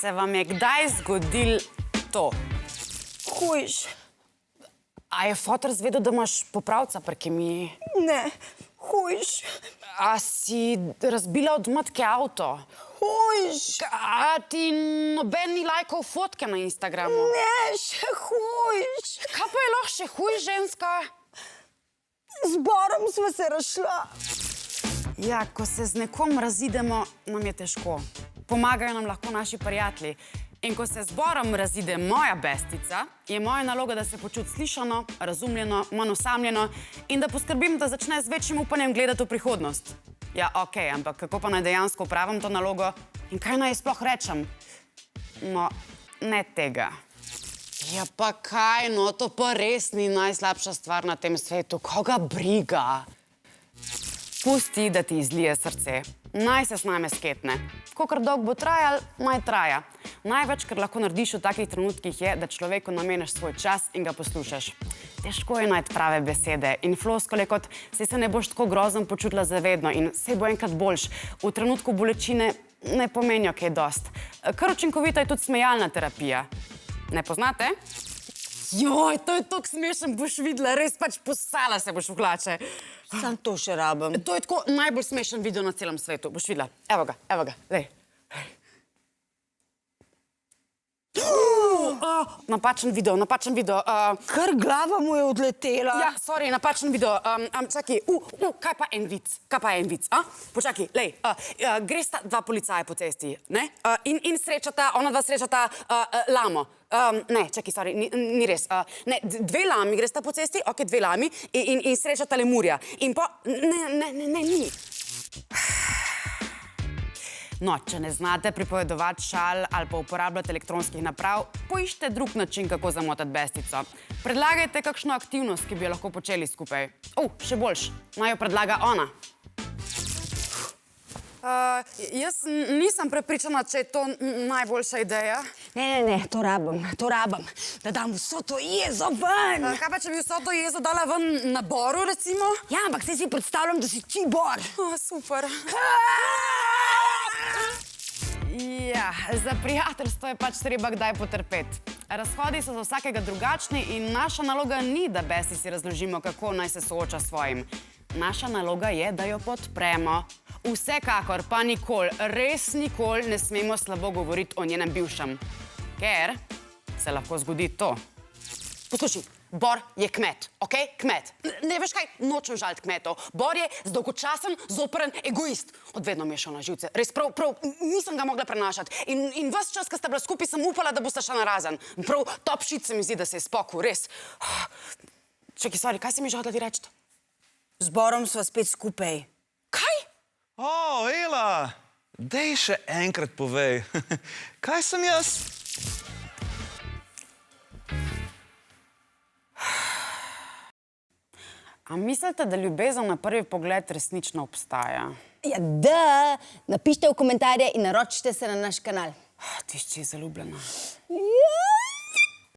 se vam je kdaj zgodil to? Hujš. A je fotor zvedel, da imaš popravca pri kemiji? Ne, hujš. A si razbila od matke avto? Hujš. A ti noben ni lajkal fotke na Instagramu? Ne, še hujš. Kaj pa je lahko še huj, ženska? Z Borom sva se razšla. Ja, ko se z nekom razidemo, nam je težko. Pomagajo nam lahko naši prijatelji. In ko se z Borom razide moja bestica, je moja naloga, da se počuti slišano, razumljeno, manj osamljeno in da poskrbim, da začne z večjim upanjem gledati v prihodnost. Ja, okej, ampak kako pa naj dejansko opravim to nalogo in kaj naj sploh rečem? No, ne tega. Ja, pa kaj, no, to pa res ni najslabša stvar na tem svetu. Koga briga? Pusti, da ti izlije srce. Naj se sname sketne. Kakor dolgo bo trajal, naj traja. Največ, kar lahko narediš v takih trenutkih, je, da človeku nameneš svoj čas in ga poslušaš. Težko je najti prave besede in floskole kot saj se ne boš tako grozno počutila zavedno in saj bo enkrat boljš. V trenutku bolečine ne pomenijo kaj dost. Kar učinkovita je tudi smejalna terapija. Ne poznate? Joj, to je tako smešen, boš videla, res pač posala se boš v hlače. Sam to še rabim. To je tako najbolj smešen video na celem svetu, boš videla. Evo ga, lej. Napačen video. Kar glava mu je odletela. Ja, sorry, napačen video. Čakaj, kaj pa en vic, a? Počakaj, lej, gresta dva policaja po cesti, ne? In srečata, ona dva srečata lamo. Ne, čakaj, sorry, ni res. Ne, dve lami gresta po cesti, ok, dve lami, in srečata lemurja. In po... Ne, ni. No, če ne znate pripovedovati šal ali pa uporabljati elektronskih naprav, poiščite drug način, kako zamotati bestico. Predlagajte kakšno aktivnost, ki bi jo lahko počeli skupaj. Še boljš, naj jo predlaga ona. Jaz nisem prepričana, če je to najboljša ideja. Ne, to rabim. Da dam vso to jezo ven. Kaj pa, če bi vso to jezo dala ven na Boru, recimo? Ja, ampak se si predstavljam, da si ti Bor. Super. Ja, za prijateljstvo je pač treba kdaj potrpeti. Razhodi so za vsakega drugačni in naša naloga ni, da bestici razložimo, kako naj se sooča s svojim. Naša naloga je, da jo podpremo. Vsekakor pa nikoli, res nikoli ne smemo slabo govoriti o njenem bivšem. Ker se lahko zgodi to. Poslušaj, Bor je kmet, okej? Kmet. Ne veš kaj, nočem žaliti kmetov. Bor je zdolgočasen, zoprn egoist. Odvedno mi je šel na živce. Res prav, nisem ga mogla prenašati. In ves čas, ko sta bila skupaj, sem upala, da bosta šla narazen. Prav top shit se mi zdi, da se je spokojil, res. Čakaj, sorry, kaj si mi želela ti reči? Z Borom sva spet skupaj. Kaj? Ela, dej še enkrat povej. Kaj sem jaz? A mislite, da ljubezen na prvi pogled resnično obstaja? Ja, da. Napišite v komentarje in naročite se na naš kanal. Tišči je zaljubljena. Ja.